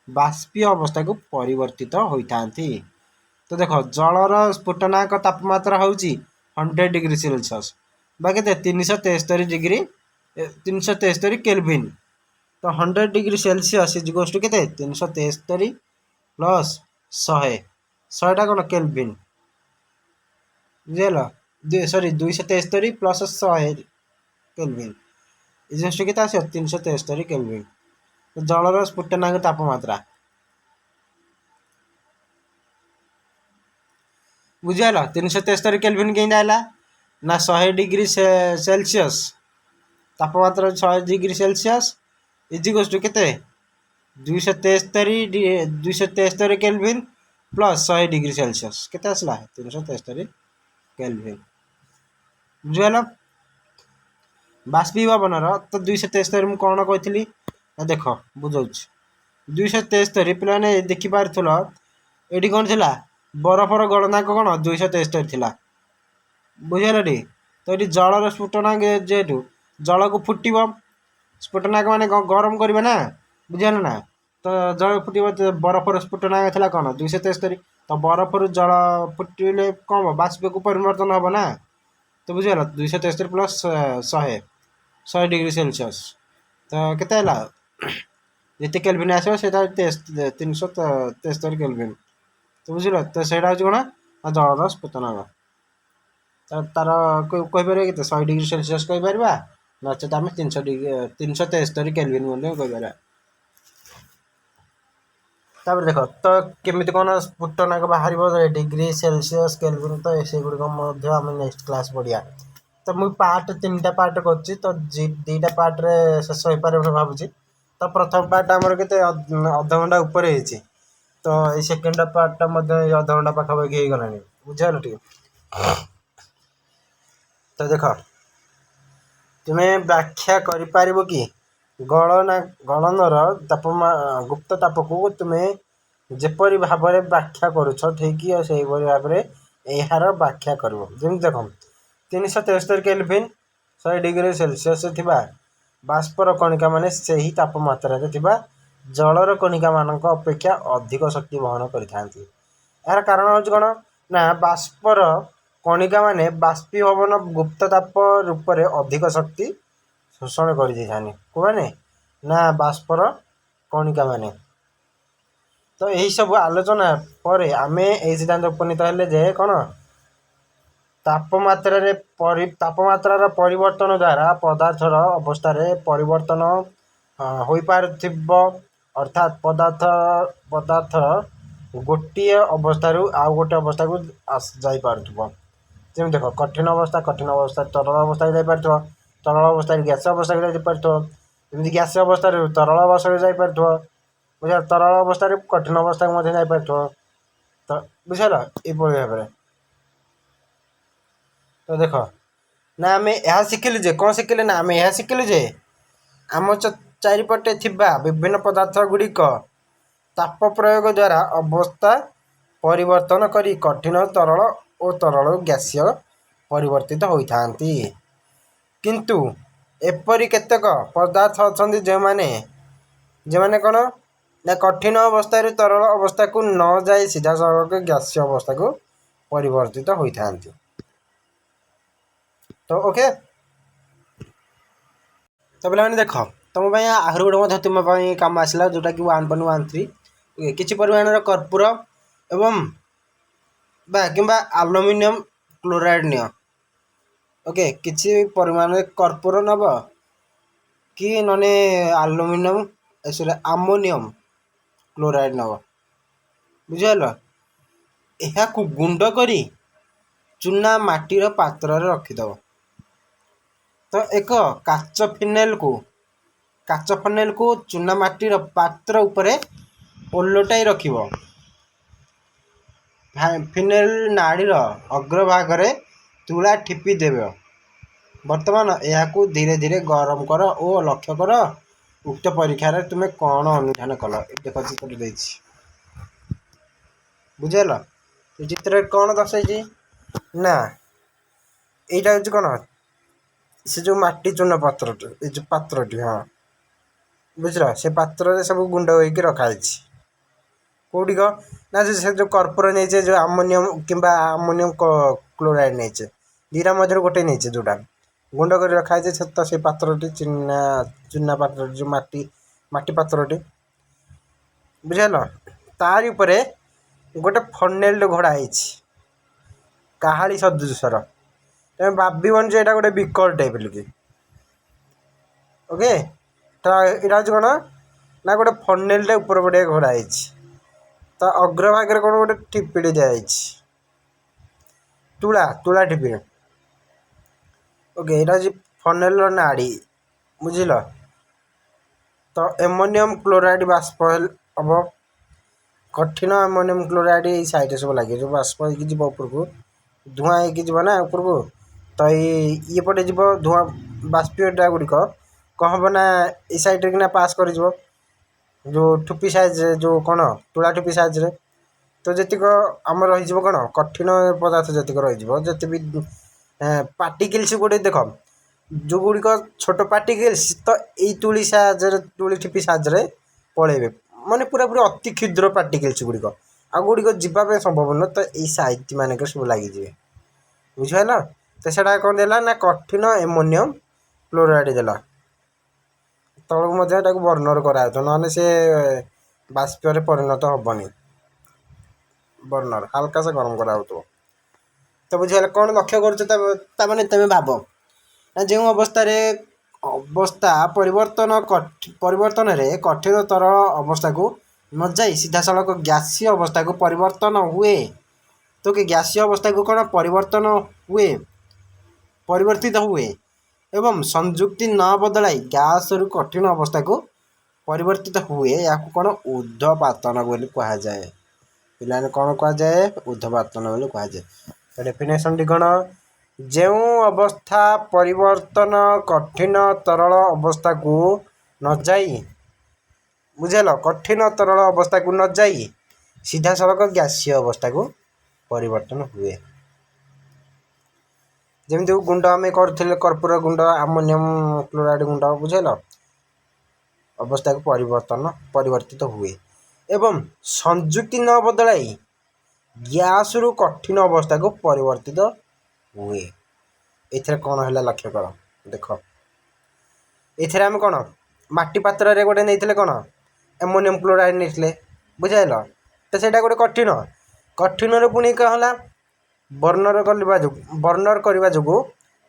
ବାଷ୍ପୀୟ ଅବସ୍ଥାକୁ ପରିବର୍ତ୍ତିତ ହୋଇଥାନ୍ତି। ତ ଦେଖ ଜଳର ସ୍ଫୁଟନାଙ୍କ ତାପମାତ୍ରା ହେଉଛି 100 ଡିଗ୍ରୀ ସେଲସିୟସ୍ ବା କେତେ 373 କେଲଭିନ୍। ତ 100 ଡିଗ୍ରୀ ସେଲସିୟସ୍ ଇଜିକଲ୍ସ ଟୁ କେତେ 373 ପ୍ଲସ୍ 100ଟା କ'ଣ କେଲଭିନ୍, ବୁଝିଲ, 273 ପ୍ଲସ୍ 100 କେଲଭିନ୍ ଇଜିକଲ୍ସ ଟୁ କେତେ ଆସିବ 373 କେଲଭିନ୍। ଜଳର ସ୍ଫୁଟନାଙ୍କ ତାପମାତ୍ରା, ବୁଝିଗଲ, 373 କେଲଭିନ୍ କେମିତି ହେଲା ନା 100 ଡିଗ୍ରୀ ସେଲସିୟସ୍ ତାପମାତ୍ରା 100 ଡିଗ୍ରୀ ସେଲସିୟସ୍ ଇଜିକଲ୍ସ ଟୁ କେତେ 273 କେଲଭିନ୍ ପ୍ଲସ୍ 100 ଡିଗ୍ରୀ ସେଲସିୟସ୍ କେତେ ଆସିଲା 373 କେଲଭିନ୍। ବୁଝିଗଲ। ବାଷ୍ପୀଭବନର ତ 273 ମୁଁ କ'ଣ କହିଥିଲି ଦେଖ ବୁଝାଉଛି। 273 ପିଲାମାନେ ଦେଖିପାରୁଥିଲ ଏଠି କ'ଣ ଥିଲା ବରଫର ଗଳନାଙ୍କ କ'ଣ 273 ଥିଲା, ବୁଝିଗଲ ଟି। ତ ଏଠି ଜଳର ସ୍ଫୁଟନାଙ୍କ ଯେହେତୁ ଜଳକୁ ଫୁଟିବ, ସ୍ଫୁଟନାଙ୍କ ମାନେ ଗରମ କରିବେ ନା, ବୁଝିଗଲ ନା। ତ ଜଳ ଫୁଟିବ, ବରଫର ସ୍ଫୁଟନାଙ୍କ ଥିଲା କ'ଣ 273। ତ ବରଫରୁ ଜଳ ଫୁଟିଲେ କ'ଣ ହେବ ବାଷ୍ପକୁ ପରିବର୍ତ୍ତନ ହେବ ନା। ତ ବୁଝିଗଲ 273 ପ୍ଲସ୍ 100 ଡିଗ୍ରୀ ସେଲସିୟସ୍ ତ କେତେ ହେଲା ଯେତେ କେଲଭିନ୍ ଆସିବ ସେଇଟା 373 କେଲଭିନ୍। ତ ବୁଝିଲ, ତ ସେଇଟା ହେଉଛି କ'ଣ ନା ଜଳର ସ୍ଫୁଟନାଙ୍କ। ତାର କହିପାରିବା କେତେ 100 ଡିଗ୍ରୀ ସେଲସିୟସ୍ କହିପାରିବା, ନଚେତ ଆମେ 373 କେଲଭିନ୍ ବୋଲି କହିପାରିବା। ତାପରେ ଦେଖ ତ କେମିତି କ'ଣ ସ୍ଫୁଟନାଙ୍କ ବାହାରିବ ଡିଗ୍ରୀ ସେଲସିୟସ୍ କେଲଭିନ୍, ତ ସେଗୁଡ଼ିକ ମଧ୍ୟ ଆମେ ନେକ୍ସଟ କ୍ଲାସ୍ ପଢ଼ିବା। ତ ମୁଁ ପାର୍ଟ 3ଟା ପାର୍ଟ କରୁଛି, ତ 2ଟା ପାର୍ଟରେ ଶେଷ ହୋଇପାରେ ମୁଁ ଭାବୁଛି। ତ ପ୍ରଥମ ପାର୍ଟ ଆମର କେତେ ଅଧଘଣ୍ଟା ଉପରେ ହେଇଛି, ତ ଏଇ ସେକେଣ୍ଡ ପାର୍ଟଟା ମଧ୍ୟ ଏଇ ଅଧଘଣ୍ଟା ପାଖାପାଖି ହେଇଗଲାଣି, ବୁଝିଗଲ ଟିକେ। ତ ଦେଖ ତୁମେ ବ୍ୟାଖ୍ୟା କରିପାରିବ କି ଗଳନର ଗୁପ୍ତ ତାପକୁ ତୁମେ ଯେପରି ଭାବରେ ବ୍ୟାଖ୍ୟା କରୁଛ ଠିକ୍ ସେହିଭଳି ଭାବରେ ଏହାର ବ୍ୟାଖ୍ୟା କରିବ। ଯେମିତି ଦେଖ 373 କେଲଭିନ୍ 100 ଡିଗ୍ରୀ ସେଲସିୟସ୍ ଥିବା ବାଷ୍ପର କଣିକା ମାନେ ସେହି ତାପମାତ୍ରାରେ ଥିବା ଜଳର କଣିକା ମାନଙ୍କ ଅପେକ୍ଷା ଅଧିକ ଶକ୍ତି ବହନ କରିଥାନ୍ତି। ଏହାର କାରଣ ହେଉଛି କ'ଣ ନା ବାଷ୍ପର କଣିକା ମାନେ ବାଷ୍ପୀଭବନ ଗୁପ୍ତ ତାପ ରୂପରେ ଅଧିକ ଶକ୍ତି ଶୋଷଣ କରିଦେଇଥାନ୍ତି। କୋଉମାନେ ନା ବାଷ୍ପର କଣିକା ମାନେ। ତ ଏହିସବୁ ଆଲୋଚନା ପରେ ଆମେ ଏହି ସିଦ୍ଧାନ୍ତ ଉପନୀତ ହେଲେ ଯେ କ'ଣ ତାପମାତ୍ରାର ପରିବର୍ତ୍ତନ ଦ୍ୱାରା ପଦାର୍ଥର ଅବସ୍ଥାରେ ପରିବର୍ତ୍ତନ ହୋଇପାରୁଥିବ, ଅର୍ଥାତ୍ ପଦାର୍ଥ ଗୋଟିଏ ଅବସ୍ଥାରୁ ଆଉ ଗୋଟିଏ ଅବସ୍ଥାକୁ ଯାଇପାରୁଥିବ। ଯେମିତି ଦେଖ, କଠିନ ଅବସ୍ଥା ତରଳ ଅବସ୍ଥାକୁ ଯାଇପାରୁଥିବ, ତରଳ ଅବସ୍ଥାରୁ ଗ୍ୟାସ ଅବସ୍ଥାକୁ ଯାଇପାରୁଥିବ, ଏମିତି ଗ୍ୟାସ ଅବସ୍ଥାରୁ ତରଳ ଅବସ୍ଥାକୁ ଯାଇପାରୁଥିବ, ବୁଝିଲ, ତରଳ ଅବସ୍ଥାରୁ କଠିନ ଅବସ୍ଥାକୁ ମଧ୍ୟ ଯାଇପାରୁଥିବ। ତ ବୁଝିଲ, ଏଇଭଳି ଭାବରେ। ତ ଦେଖ, ନା ଆମେ ଏହା ଶିଖିଲୁ ଯେ କ'ଣ ଶିଖିଲେ ନା ଆମେ ଏହା ଶିଖିଲୁ ଯେ ଆମ ଚାରିପଟେ ଥିବା ବିଭିନ୍ନ ପଦାର୍ଥ ଗୁଡ଼ିକ ତାପ ପ୍ରୟୋଗ ଦ୍ୱାରା ଅବସ୍ଥା ପରିବର୍ତ୍ତନ କରି କଠିନ ତରଳ ଓ ତରଳରୁ ଗ୍ୟାସୀୟ ପରିବର୍ତ୍ତିତ ହୋଇଥାନ୍ତି। କିନ୍ତୁ ଏପରି କେତେକ ପଦାର୍ଥ ଅଛନ୍ତି ଯେଉଁମାନେ କ'ଣ ନା କଠିନ ଅବସ୍ଥାରୁ ତରଳ ଅବସ୍ଥାକୁ ନ ଯାଇ ସିଧାସଳଖ ଗ୍ୟାସୀୟ ଅବସ୍ଥାକୁ ପରିବର୍ତ୍ତିତ ହୋଇଥାନ୍ତି। ତ ଓକେ, ତ ପିଲାମାନେ ଦେଖ, ତୁମ ପାଇଁ ଆହୁରି ଗୋଟେ ମଧ୍ୟ ତୁମ ପାଇଁ କାମ ଆସିଲା, ଯେଉଁଟାକି 1.13 କିଛି ପରିମାଣର କର୍ପୂର ଏବଂ କିମ୍ବା ଆଲୁମିନିୟମ କ୍ଲୋରାଇଡ଼୍ ନିଅ। ଓକେ, କିଛି ପରିମାଣରେ କର୍ପୂର ନେବ କି ନହେଲେ ଆମୋନିୟମ କ୍ଲୋରାଇଡ଼୍ ନେବ, ବୁଝିପାରିଲ। ଏହାକୁ ଗୁଣ୍ଡ କରି ଚୂନା ମାଟିର ପାତ୍ରରେ ରଖିଦେବ। ତ ଏକ କାଚ ଫନେଲକୁ ଚୂନା ମାଟିର ପାତ୍ର ଉପରେ ଓଲଟାଇ ରଖିବ। ଫିନେଲ ନାଡ଼ିର ଅଗ୍ରଭାଗରେ ତୁଳା ଠିପି ଦେବ। ବର୍ତ୍ତମାନ ଏହାକୁ ଧୀରେ ଧୀରେ ଗରମ କର ଓ ଲକ୍ଷ୍ୟ କର ଉକ୍ତ ପରୀକ୍ଷାରେ ତୁମେ କ'ଣ ଅନୁଧ୍ୟାନ କଲ। ଦେଖ, ଚିତ୍ର ଦେଇଛି, ବୁଝିଲ। ଏ ଚିତ୍ରରେ କ'ଣ ଦର୍ଶାଇଛି ନା ଏଇଟା ହେଉଛି କ'ଣ, ସେ ଯେଉଁ ମାଟି ଚୂନା ପାତ୍ରଟି, ଏ ଯେଉଁ ପାତ୍ରଟି, ହଁ ବୁଝିଲ, ସେ ପାତ୍ରରେ ସବୁ ଗୁଣ୍ଡ ହୋଇକି ରଖାଯାଇଛି। କେଉଁଠିକ ନା ସେ ଯେଉଁ କର୍ପୂର ନେଇଛେ, ଯେଉଁ ଆମୋନିୟମ କ୍ଲୋରାଇଡ଼୍ ନେଇଛେ, ଦୁଇଟା ମଧ୍ୟରୁ ଗୋଟେ ନେଇଛେ, ଯେଉଁଟା ଗୁଣ୍ଡ କରି ରଖାଯାଇଛି। ତ ସେଇ ପାତ୍ରଟି ଚୂନା ପାତ୍ରଟି, ଯେଉଁ ମାଟି ପାତ୍ରଟି, ବୁଝିଲ, ତାରି ଉପରେ ଗୋଟେ ଫନେଲ ଘୋଡ଼ା ହେଇଛି କାହାଳି ସଦୃଶର। ତମେ ଭାବିବନି ଯେ ଏଇଟା ଗୋଟେ ବିକଳ ଟାଇପ୍ ବୋଲି। ଓକେ, ତ ଏଇଟା ହେଉଛି କ'ଣ ନା ଗୋଟେ ଫନେଲଟେ ଉପର ପଟେ ଘୋଡ଼ା ହେଇଛି। ତା ଅଗ୍ରଭାଗରେ କ'ଣ ଗୋଟେ ଠିପିଟେ ଦିଆଯାଇଛି, ତୁଳା ଠିପି। ଓକେ, ଏଇଟା ହେଉଛି ଫନେଲର ନାଡ଼ି, ବୁଝିଲ। ତ ଆମୋନିୟମ କ୍ଲୋରାଇଡ଼୍ ବାଷ୍ପ ହେବ। କଠିନ ଆମୋନିୟମ କ୍ଲୋରାଇଡ଼୍ ଏଇ ସାଇଡ଼୍ରେ ସବୁ ଲାଗିବ, ଯେଉଁ ବାଷ୍ପ ହେଇକି ଯିବ ଉପରକୁ, ଧୂଆଁ ହେଇକି ଯିବ ନା ଉପରକୁ। ତ ଇଏ ପଟେ ଯିବ ଧୂଆଁ, ବାଷ୍ପୀୟଟା ଗୁଡ଼ିକ କ'ଣ ହେବ ନା ଏଇ ସାଇଡ଼୍ରେ କିନା ପାସ୍ କରିଯିବ, ଯେଉଁ ଠୁପି ସାଇଜ୍ରେ, ଯେଉଁ କ'ଣ ତୁଳା ଠୁପି ସାଇଜ୍ରେ। ତ ଯେତିକ ଆମର ରହିଯିବ କ'ଣ କଠିନ ପଦାର୍ଥ ଯେତିକ ରହିଯିବ, ଯେତେ ବି ପାର୍ଟିକିଲ୍ସ ଗୋଟେ ଦେଖ, ଯେଉଁଗୁଡ଼ିକ ଛୋଟ ପାର୍ଟିକିଲ୍ସ ତ ଏଇ ତୁଳି ଠିପି ସାହାଯ୍ୟରେ ପଳେଇବେ, ମାନେ ପୁରାପୁରି ଅତି କ୍ଷୁଦ୍ର ପାର୍ଟିକିଲ୍ସ ଗୁଡ଼ିକ, ଆଉ ଗୁଡ଼ିକ ଯିବା ପାଇଁ ସମ୍ଭବ ନୁହଁ। ତ ଏଇ ସାଇଜ୍ ମାନଙ୍କରେ ସବୁ ଲାଗିଯିବେ, ବୁଝିପାରିଲ। ତ ସେଇଟା କ'ଣ ଦେଲା ନା କଠିନ ଆମୋନିୟମ କ୍ଲୋରାଇଡ଼୍ ଦେଲା। ତଳକୁ ମଧ୍ୟ ଏଟାକୁ ବର୍ଣ୍ଣର କରାଯାଉଥିବ, ନହେଲେ ସେ ବାଷ୍ପରେ ପରିଣତ ହେବନି। ବର୍ଣ୍ଣର ହାଲକା ସେ ଗରମ କରାହେଉଥିବ। ତ ବୁଝିଗଲେ କ'ଣ ଲକ୍ଷ୍ୟ କରୁଛ? ତାମାନେ ତୁମେ ଭାବ ନା ଯେଉଁ ଅବସ୍ଥା ପରିବର୍ତ୍ତନରେ କଠିନ ତରଳ ଅବସ୍ଥାକୁ ନ ଯାଇ ସିଧାସଳଖ ଗ୍ୟାସୀୟ ଅବସ୍ଥାକୁ ପରିବର୍ତ୍ତନ ହୁଏ। ତ କି ଗ୍ୟାସୀୟ ଅବସ୍ଥାକୁ କ'ଣ ପରିବର୍ତ୍ତିତ ହୁଏ ଏବଂ ସଂଯୁକ୍ତି ନ ବଦଳାଇ ଗ୍ୟାସରୁ କଠିନ ଅବସ୍ଥାକୁ ପରିବର୍ତ୍ତିତ ହୁଏ। ଏହାକୁ କ'ଣ ଊର୍ଦ୍ଧ୍ୱପାତନ ବୋଲି କୁହାଯାଏ। ପିଲାମାନେ କ'ଣ କୁହାଯାଏ? ଊର୍ଦ୍ଧ୍ୱପାତନ ବୋଲି କୁହାଯାଏ। ଡେଫିନେସନ୍ଟି କ'ଣ? ଯେଉଁ ଅବସ୍ଥା ପରିବର୍ତ୍ତନ କଠିନ ତରଳ ଅବସ୍ଥାକୁ ନ ଯାଇ, ବୁଝିଲ, କଠିନ ତରଳ ଅବସ୍ଥାକୁ ନ ଯାଇ ସିଧାସଳଖ ଗ୍ୟାସୀୟ ଅବସ୍ଥାକୁ ପରିବର୍ତ୍ତନ ହୁଏ। ଯେମିତି ଗୁଣ୍ଡ ଆମେ କରୁଥିଲେ, କର୍ପୂର ଗୁଣ୍ଡ, ଆମୋନିୟମ କ୍ଲୋରାଇଡ଼୍ ଗୁଣ୍ଡ, ବୁଝିଲ, ଅବସ୍ଥାକୁ ପରିବର୍ତ୍ତିତ ହୁଏ ଏବଂ ସଂଯୁକ୍ତି ନ ବଦଳାଇ ଗ୍ୟାସରୁ କଠିନ ଅବସ୍ଥାକୁ ପରିବର୍ତ୍ତିତ ହୁଏ। ଏଥିରେ କ'ଣ ହେଲା ଲକ୍ଷ୍ୟ କର। ଦେଖ, ଏଥିରେ ଆମେ କ'ଣ ମାଟି ପାତ୍ରରେ ଗୋଟେ ନେଇଥିଲେ, କ'ଣ ଆମୋନିୟମ କ୍ଲୋରାଇଡ଼୍ ନେଇଥିଲେ, ବୁଝିଲ। ତ ସେଇଟା ଗୋଟେ କଠିନରୁ ପୁଣି କ'ଣ ହେଲା ବର୍ଣ୍ଣର କରିବା ଯୋଗୁଁ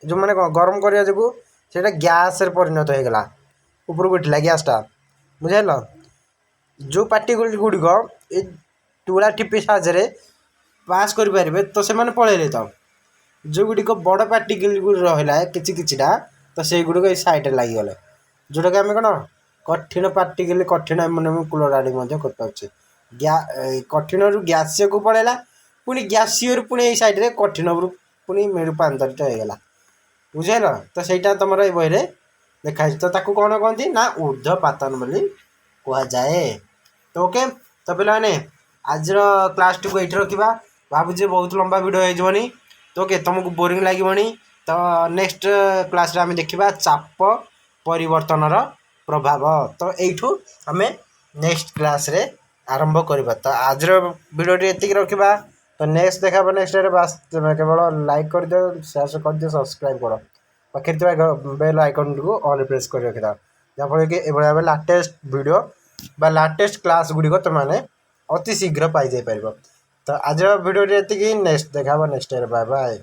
ଯେଉଁମାନେ ଗରମ କରିବା ଯୋଗୁଁ ସେଇଟା ଗ୍ୟାସ୍ରେ ପରିଣତ ହୋଇଗଲା, ଉପରକୁ ଉଠିଲା ଗ୍ୟାସ୍ଟା, ବୁଝିଲ। ଯେଉଁ ପାର୍ଟିକଲ୍ ଗୁଡ଼ିକ ଏ ତୁଳା ଠିପି ସାହାଯ୍ୟରେ ପାସ୍ କରିପାରିବେ ତ ସେମାନେ ପଳେଇଲେ। ତ ଯେଉଁଗୁଡ଼ିକ ବଡ଼ ପାର୍ଟିକଲ୍ ରହିଲା କିଛିଟା ତ ସେଇଗୁଡ଼ିକ ଏଇ ସାଇଡ଼୍ରେ ଲାଗିଗଲେ, ଯେଉଁଟାକି ଆମେ କ'ଣ କଠିନ ପାର୍ଟିକଲ୍ କଠିନ ଏମୋନିୟମ୍ ଆଣି ମଧ୍ୟ କରିପାରୁଛେ। କଠିନରୁ ଗ୍ୟାସିୟକୁ ପଳେଇଲା, ପୁଣି ଗ୍ୟାସିୟରୁ ପୁଣି ଏଇ ସାଇଡ଼୍ରେ କଠିନରୁ ପୁଣି ରୂପାନ୍ତରିତ ହୋଇଗଲା, ବୁଝିଲ। ତ ସେଇଟା ତୁମର ଏଇ ବହିରେ ଲେଖାହେଇଛି। ତ ତାକୁ କ'ଣ କହନ୍ତି ନା ଊର୍ଦ୍ଧ୍ୱପାତନ ବୋଲି କୁହାଯାଏ। ତ ଓକେ, ତ ପିଲାମାନେ ଆଜିର କ୍ଲାସ୍ଟିକୁ ଏଇଠି ରଖିବା। ଭାବୁଛି ବହୁତ ଲମ୍ବା ଭିଡ଼ିଓ ହେଇଯିବନି, ତ ଓକେ, ତୁମକୁ ବୋରିଂ ଲାଗିବନି। ତ ନେକ୍ସଟ କ୍ଲାସ୍ରେ ଆମେ ଦେଖିବା ଚାପ ପରିବର୍ତ୍ତନର ପ୍ରଭାବ। ତ ଏଇଠୁ ଆମେ ନେକ୍ସଟ କ୍ଲାସ୍ରେ ଆରମ୍ଭ କରିବା। ତ ଆଜିର ଭିଡ଼ିଓଟି ଏତିକି ରଖିବା। ତ ନେକ୍ସଟ ଦେଖା ହେବ ନେକ୍ସଟରେ। ବାସ୍ ତୁମେ କେବଳ ଲାଇକ୍ କରିଦିଅ, ସେୟାର କରିଦିଅ, ସବସ୍କ୍ରାଇବ୍ କର, ପାଖରେ ଥିବା ବେଲ୍ ଆଇକନ୍ଟିକୁ ଅଲ୍ ପ୍ରେସ୍ କରି ରଖିଥାଅ, ଯାହାଫଳରେ କି ଏଭଳି ଭାବେ ଲାଟେଷ୍ଟ ଭିଡ଼ିଓ ବା ଲାଟେଷ୍ଟ କ୍ଲାସ୍ ଗୁଡ଼ିକ ତୁମେ ଅତି ଶୀଘ୍ର ପାଇଯାଇପାରିବ। ତ ଆଜିର ଭିଡ଼ିଓଟି ଏତିକି, ନେକ୍ସଟ ଦେଖା ହେବ ନେକ୍ସଟ। Bye bye.